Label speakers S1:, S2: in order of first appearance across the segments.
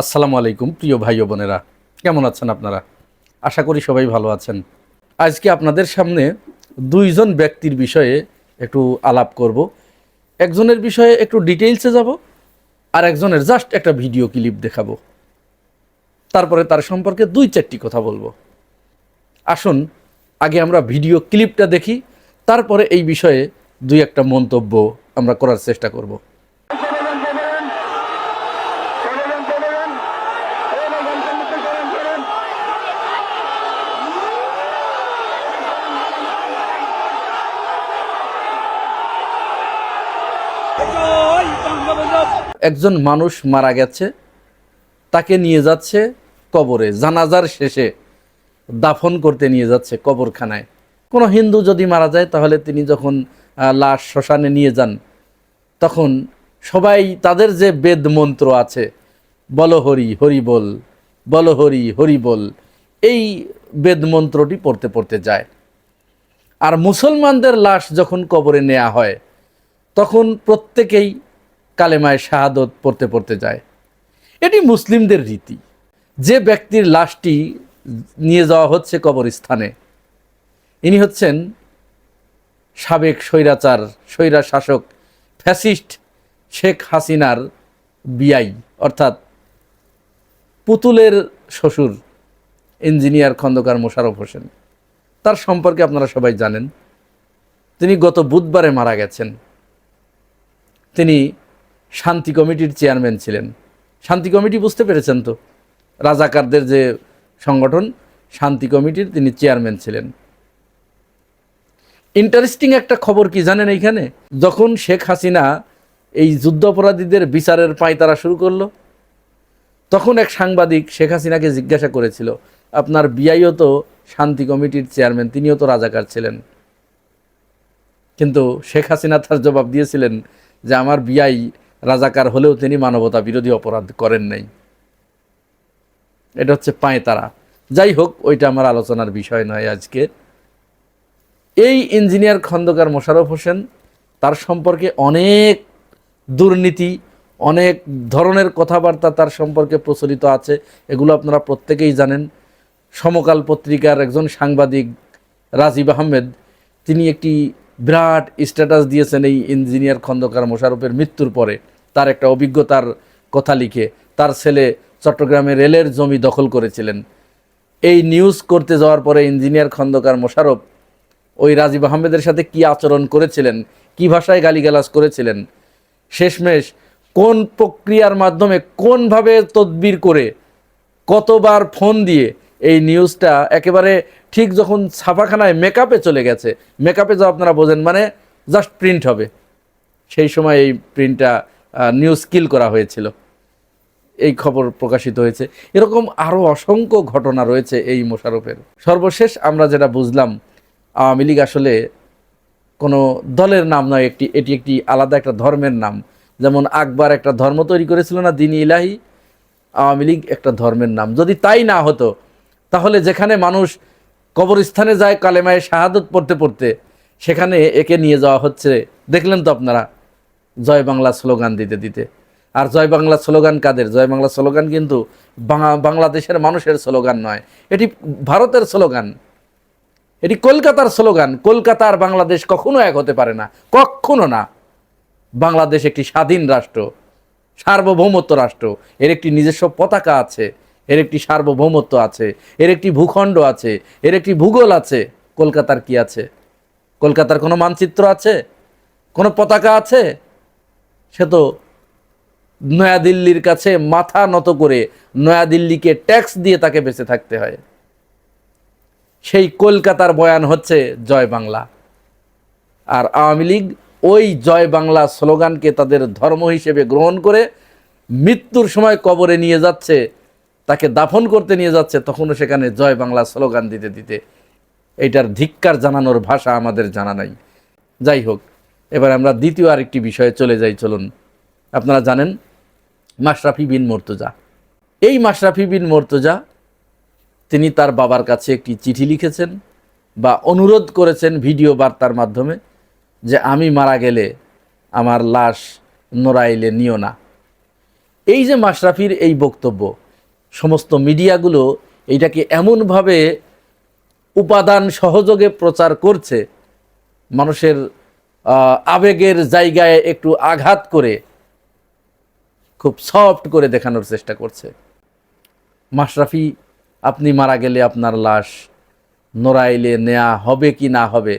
S1: আসসালামু আলাইকুম প্রিয় ভাই ও বোনেরা, কেমন আছেন আপনারা? আশা করি সবাই ভালো আছেন। আজকে আপনাদের সামনে দুইজন ব্যক্তির বিষয়ে একটু আলাপ করব। একজনের বিষয়ে একটু ডিটেইলসে যাব, আর একজনের জাস্ট একটা ভিডিও ক্লিপ দেখাবো। তারপরে তার সম্পর্কে দুই চারটি কথা বলবো। আসুন আগে আমরা ভিডিও ক্লিপটা দেখি, তারপরে এই বিষয়ে দুই একটা মন্তব্য আমরা করার চেষ্টা করব। একজন মানুষ মারা গেছে, তাকে নিয়ে যাচ্ছে কবরে, জানাজার শেষে দাফন করতে নিয়ে যাচ্ছে কবরখানায়। কোনো হিন্দু যদি মারা যায় তাহলে তিনি যখন লাশ শ্মশানে নিয়ে যান, তখন সবাই তাদের যে বেদ মন্ত্র আছে, বল হরি হরি বল, বল হরি হরি বল, এই বেদ মন্ত্রটি পড়তে পড়তে যায়। আর মুসলমানদের লাশ যখন কবরে নেওয়া হয় তখন প্রত্যেকেই কালেমায় শাহাদত পড়তে পড়তে যায়। এটি মুসলিমদের রীতি। যে ব্যক্তির লাশটি নিয়ে যাওয়া হচ্ছে কবরস্থানে, ইনি হচ্ছেন সাবেক স্বৈরা শাসক ফ্যাসিস্ট শেখ হাসিনার বিআই, অর্থাৎ পুতুলের শ্বশুর ইঞ্জিনিয়ার খন্দকার মোশাররফ হোসেন। তার সম্পর্কে আপনারা সবাই জানেন। তিনি গত বুধবারে মারা গেছেন। তিনি শান্তি কমিটির চেয়ারম্যান ছিলেন। শান্তি কমিটি বুঝতে পেরেছেন তো? রাজাকারদের যে সংগঠন, শান্তি কমিটির তিনি চেয়ারম্যান ছিলেন। ইন্টারেস্টিং একটা খবর কি জানেন? এইখানে যখন শেখ হাসিনা এই যুদ্ধাপরাধীদের বিচারের পাঁয়তারা শুরু করলো, তখন এক সাংবাদিক শেখ হাসিনাকে জিজ্ঞাসা করেছিল, আপনার বিআইও তো শান্তি কমিটির চেয়ারম্যান, তিনিও তো রাজাকার ছিলেন। কিন্তু শেখ হাসিনা তার জবাব দিয়েছিলেন যে আমার বিআই রাজাকার হলেও তিনি মানবতা বিরোধী অপরাধ করেন নাই। এটা হচ্ছে পাঁয়তারা। যাই হোক, ওইটা আমার আলোচনার বিষয় নয় আজকে। এই ইঞ্জিনিয়ার খন্দকার মোশাররফ হোসেন, তার সম্পর্কে অনেক দুর্নীতি, অনেক ধরনের কথাবার্তা তার সম্পর্কে প্রচলিত আছে। এগুলো আপনারা প্রত্যেকেই জানেন। সমকাল পত্রিকার একজন সাংবাদিক রাজীব আহমেদ, তিনি একটি বিরাট স্ট্যাটাস দিয়েছেন এই ইঞ্জিনিয়ার খন্দকার মোশাররফের মৃত্যুর পরে। তার একটা অভিজ্ঞতার কথা লিখে, তার ছেলে চট্টগ্রামে রেলের জমি দখল করেছিলেন। এই নিউজ করতে যাওয়ার পরে ইঞ্জিনিয়ার খন্দকার মোশাররফ ওই রাজীব আহমেদের সাথে কি আচরণ করেছিলেন, কি ভাষায় গালিগালাজ করেছিলেন, শেষমেশ কোন প্রক্রিয়ার মাধ্যমে, কোনভাবে তদবির করে, কতবার ফোন দিয়ে এই নিউজটা একেবারে ঠিক যখন ছাপাখানায় মেকআপে চলে গেছে, মেকআপে যাও আপনারা বোঝেন, মানে জাস্ট প্রিন্ট হবে, সেই সময় এই প্রিন্টটা নিউজ কিল করা হয়েছিল, এই খবর প্রকাশিত হয়েছে। এরকম আরও অসংখ্য ঘটনা রয়েছে এই মোশাররফের। সর্বশেষ আমরা যেটা বুঝলাম, আওয়ামী লীগ আসলে কোনো দলের নাম নয়, এটি একটি আলাদা একটা ধর্মের নাম। যেমন আকবর একটা ধর্ম তৈরি করেছিল না, দ্বীন ইলাহি, আওয়ামী লীগ একটা ধর্মের নাম। যদি তাই না হতো তাহলে যেখানে মানুষ কবরস্থানে যায় কালেমায়ে শাহাদত পড়তে পড়তে, সেখানে একে নিয়ে যাওয়া হচ্ছে, দেখলেন তো আপনারা, জয় বাংলা স্লোগান দিতে দিতে। আর জয় বাংলা স্লোগান কাদের? জয় বাংলা স্লোগান কিন্তু বাংলাদেশের মানুষের স্লোগান নয়, এটি ভারতের স্লোগান, এটি কলকাতার স্লোগান। কলকাতা আর বাংলাদেশ কখনো এক হতে পারে না, কখনো না। বাংলাদেশ একটি স্বাধীন রাষ্ট্র, সার্বভৌমত্ব রাষ্ট্র। এর একটি নিজস্ব পতাকা আছে, এর একটি সার্বভৌমত্ব আছে, এর একটি ভূখণ্ড আছে, এর একটি ভূগোল আছে। কলকাতার কি আছে? কলকাতার কোনো মানচিত্র আছে? কোনো পতাকা আছে? সে তো নয়াদিল্লির কাছে মাথা নত করে নয়াদিল্লিকে ট্যাক্স দিয়ে তাকে বেঁচে থাকতে হয়। সেই কলকাতার বয়ান হচ্ছে জয় বাংলা। আর আওয়ামী লীগ ওই জয় বাংলা স্লোগানকে তাদের ধর্ম হিসেবে গ্রহণ করে মৃত্যুর সময় কবরে নিয়ে যাচ্ছে, তাকে দাফন করতে নিয়ে যাচ্ছে, তখনও সেখানে জয় বাংলা স্লোগান দিতে দিতে। এইটার ধিক্কার জানানোর ভাষা আমাদের জানা নাই। যাই হোক, এবার আমরা দ্বিতীয় আরেকটি বিষয়ে চলে যাই, চলুন। আপনারা জানেন মাশরাফি বিন মুর্তজা। এই মাশরাফি বিন মুর্তজা, তিনি তার বাবার কাছে একটি চিঠি লিখেছেন বা অনুরোধ করেছেন ভিডিও বার্তার মাধ্যমে যে আমি মারা গেলে আমার লাশ নড়াইলে নিও না। এই যে মাশরাফির এই বক্তব্য, সমস্ত মিডিয়াগুলো এইটাকে এমনভাবে উপাদান সহযোগে প্রচার করছে, মানুষের আবেগের জায়গায় একটু আঘাত করে খুব সফট করে দেখানোর চেষ্টা করছে। মাশরাফি, আপনি মারা গেলে আপনার লাশ নড়াইলে নেওয়া হবে কি না হবে,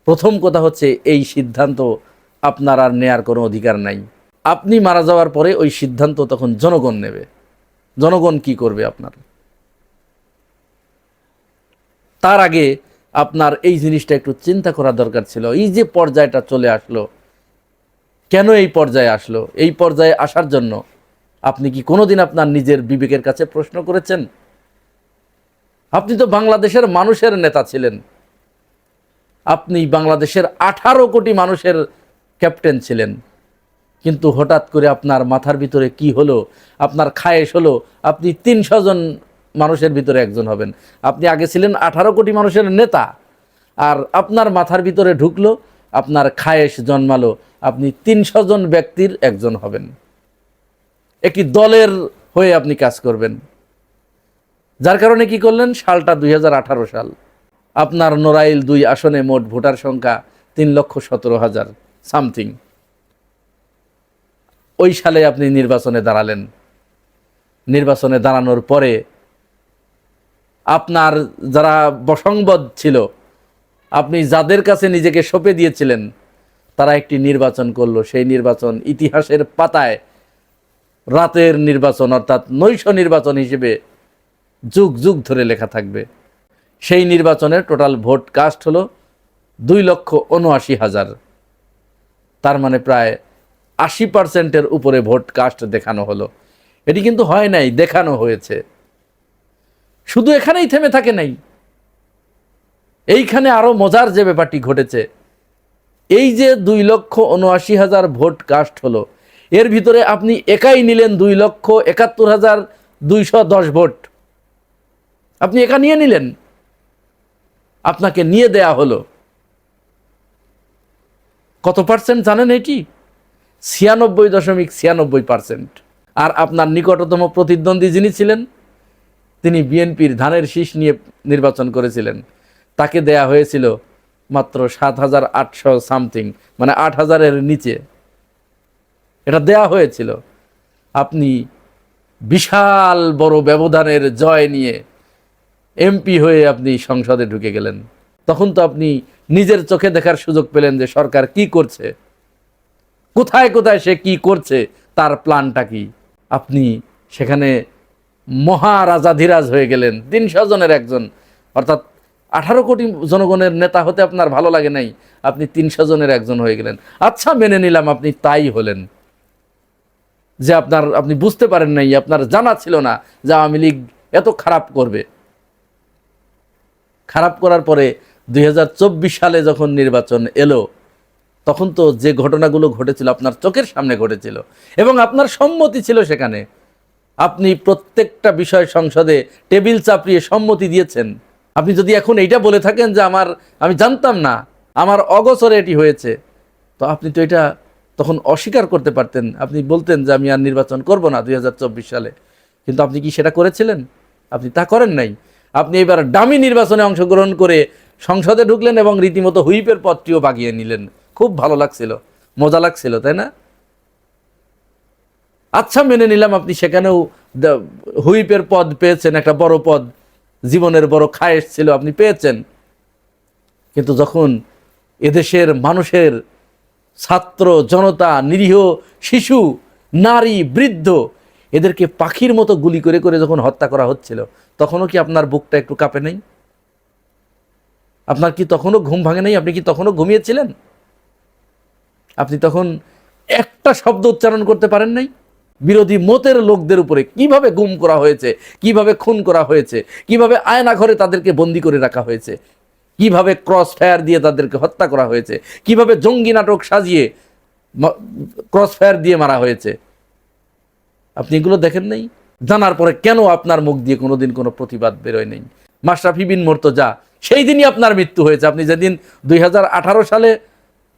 S1: প্রথম কথা হচ্ছে এই সিদ্ধান্ত আপনার আর নেয়ার কোনো অধিকার নাই। আপনি মারা যাওয়ার পরে ওই সিদ্ধান্ত তখন জনগণ নেবে। জনগণ কি করবে আপনার, তার আগে আপনার এই জিনিসটা একটু চিন্তা করা দরকার ছিল। এই যে পর্যায়টা চলে আসলো, কেন এই পর্যায়ে আসলো? এই পর্যায়ে আসার জন্য আপনি কি কোনোদিন আপনার নিজের বিবেকের কাছে প্রশ্ন করেছেন? আপনি তো বাংলাদেশের মানুষের নেতা ছিলেন, আপনি বাংলাদেশের 18 কোটি মানুষের ক্যাপ্টেন ছিলেন, কিন্তু হঠাৎ করে আপনার মাথার ভিতরে কি হলো? আপনার খায়েশ হলো আপনি 300 জন মানুষের ভিতরে একজন হবেন। আপনি আগে ছিলেন 18 কোটি মানুষের নেতা, আর আপনার মাথার ভিতরে ঢুকলো, আপনার খায়েশ জন্মালো আপনি 300 জন ব্যক্তির একজন হবেন, একটি দলের হয়ে আপনি কাজ করবেন। যার কারণে কি করলেন? সালটা 2018 সাল। আপনার নড়াইল 2 আসনে মোট ভোটার সংখ্যা 3,17,000 সামথিং। ওই সালে আপনি নির্বাচনে দাঁড়ালেন। নির্বাচনে দাঁড়ানোর পরে আপনার যারা বসংবদ ছিল, আপনি যাদের কাছে নিজেকে সঁপে দিয়েছিলেন, তারা একটি নির্বাচন করলো। সেই নির্বাচন ইতিহাসের পাতায় রাতের নির্বাচন, অর্থাৎ নৈশ নির্বাচন হিসেবে যুগ যুগ ধরে লেখা থাকবে। সেই নির্বাচনের টোটাল ভোট কাস্ট হলো 2,79,000। তার মানে প্রায় 80%-এর উপরে ভোট কাস্ট দেখানো হলো। এটি কিন্তু হয় নাই, দেখানো হয়েছে। শুধু এখানেই থেমে থাকে নাই, এইখানে আরো মজার যে ব্যাপারটি ঘটেছে, এই যে 2,79,000 ভোট কাস্ট হলো, এর ভিতরে আপনি একাই নিলেন 2,71,210 ভোট। আপনি একা নিয়ে নিলেন, আপনাকে নিয়ে দেয়া হলো কত পার্সেন্ট জানেন? এটি 96.96%। আর আপনার নিকটতম প্রতিদ্বন্দ্বী যিনি ছিলেন, তিনি বিএনপির ধানের শীষ নিয়ে নির্বাচন করেছিলেন, তাকে দেয়া হয়েছিল মাত্র 7,800 সামথিং, মানে 8,000-এর নিচে এটা দেয়া হয়েছিল। আপনি বিশাল বড় ব্যবধানের জয় নিয়ে এমপি হয়ে আপনি সংসদে ঢুকে গেলেন। তখন তো আপনি নিজের চোখে দেখার সুযোগ পেলেন যে সরকার কি করছে, কোথায় কোথায় সে কি করছে, তার প্ল্যানটা কি। আপনি সেখানে মহারাজাধিরাজ হয়ে গেলেন, 300 জনের একজন। অর্থাৎ 18 কোটি জনগণের নেতা হতে আপনার ভালো লাগে নাই, আপনি 300 জনের একজন হয়ে গেলেন। আচ্ছা, মেনে নিলাম আপনি তাই হলেন, যে আপনি বুঝতে পারেন নাই, আপনার জানা ছিল না যে আওয়ামী লীগ এত খারাপ করবে। খারাপ করার পরে 2024 সালে যখন নির্বাচন এলো, তখন তো যে ঘটনাগুলো ঘটেছিল আপনার চোখের সামনে ঘটেছিল, এবং আপনার সম্মতি ছিল সেখানে। আপনি প্রত্যেকটা বিষয় সংসদে টেবিল চাপড়িয়ে সম্মতি দিয়েছেন। আপনি যদি এখন এইটা বলে থাকেন যে আমি জানতাম না, আমার অগোচরে এটি হয়েছে, তো আপনি তো এটা তখন অস্বীকার করতে পারতেন। আপনি বলতেন যে আমি আর নির্বাচন করব না 2024 সালে। কিন্তু আপনি কি সেটা করেছিলেন? আপনি তা করেন নাই। আপনি এবার ডামি নির্বাচনে অংশগ্রহণ করে সংসদে ঢুকলেন এবং রীতিমতো হুইপের পদটিও বাগিয়ে নিলেন। খুব ভালো লাগছিল, মজা লাগছিল, তাই না? আচ্ছা, মেনে নিলাম আপনি সেখানেও হুইপের পদ পেয়েছেন, একটা বড় পদ, জীবনের বড় খায়েশ ছিল, আপনি পেয়েছেন। কিন্তু যখন এদেশের মানুষের, ছাত্র জনতা, নিরীহ শিশু, নারী, বৃদ্ধ, এদেরকে পাখির মতো গুলি করে করে যখন হত্যা করা হচ্ছিল, তখনও কি আপনার বুকটা একটু কাঁপে নাই? আপনার কি তখনও ঘুম ভাঙে নাই? আপনি কি তখনও ঘুমিয়েছিলেন? আপনি তখন একটা শব্দ উচ্চারণ করতে পারেন নাই? বিরোধী মতের লোকদের উপরে কিভাবে গুম করা হয়েছে, কিভাবে খুন করা হয়েছে, কিভাবে আয়না ঘরে তাদেরকে বন্দি করে রাখা হয়েছে, কিভাবে ক্রস ফায়ার দিয়ে তাদেরকে হত্যা করা হয়েছে, কিভাবে জঙ্গি নাটক সাজিয়ে ক্রস ফায়ার দিয়ে মারা হয়েছে, আপনি এগুলো দেখেন নাই? জানার পরে কেন আপনার মুখ দিয়ে কোনোদিন কোনো প্রতিবাদ বেরোয় নেই? মাশরাফি বিন মুর্তজা, সেই দিনই আপনার মৃত্যু হয়েছে। আপনি যেদিন 2018 সালে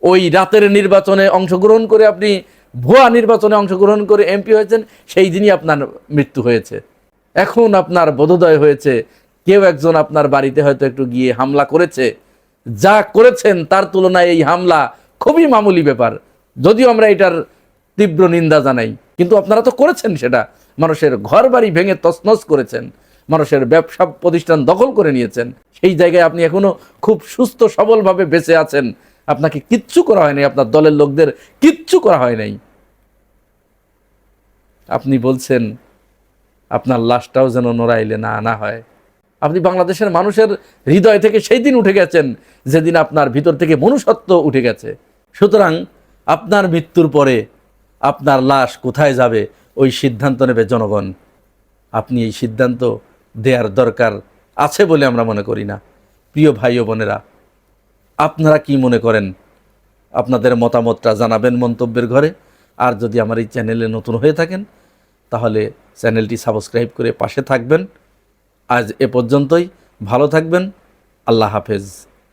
S1: ওই রাতের নির্বাচনে অংশগ্রহণ করে আপনি ভুয়া নির্বাচনে অংশগ্রহণ করে এমপি হয়েছেন, সেই দিনই আপনার মৃত্যু হয়েছে। এখন আপনার বোধোদয় হয়েছে, কেউ একজন আপনার বাড়িতে হয়তো একটু গিয়ে হামলা করেছে, যা করেছেন তার তুলনায় এই হামলা খুবই মামুলি ব্যাপার, যদিও আমরা এটার তীব্র নিন্দা জানাই, কিন্তু আপনারা তো করেছেন সেটা। মানুষের ঘর বাড়ি ভেঙে তছনছ করেছেন, মানুষের ব্যবসা প্রতিষ্ঠান দখল করে নিয়েছেন। সেই জায়গায় আপনি এখনো খুব সুস্থ সবলভাবে বেঁচে আছেন, আপনাকে কিচ্ছু করা হয় নাই, আপনার দলের লোকদের কিচ্ছু করা হয় নাই। আপনি বলছেন আপনার লাশটাও যেন নড়াইলে না আনা হয়। আপনি বাংলাদেশের মানুষের হৃদয় থেকে সেই দিন উঠে গেছেন যেদিন আপনার ভিতর থেকে মনুষ্যত্ব উঠে গেছে। সুতরাং আপনার মৃত্যুর পরে আপনার লাশ কোথায় যাবে ওই সিদ্ধান্ত নেবে জনগণ। আপনি এই সিদ্ধান্ত দেওয়ার দরকার আছে বলে আমরা মনে করি না। প্রিয় ভাই ও বোনেরা, আপনারা কি মনে করেন? আপনাদের মতামতটা জানাবেন মন্তব্যের ঘরে। আর যদি আমার এই চ্যানেলে নতুন হয়ে থাকেন তাহলে চ্যানেলটি সাবস্ক্রাইব করে পাশে থাকবেন। আজ এ পর্যন্তই, ভালো থাকবেন, আল্লাহ হাফেজ।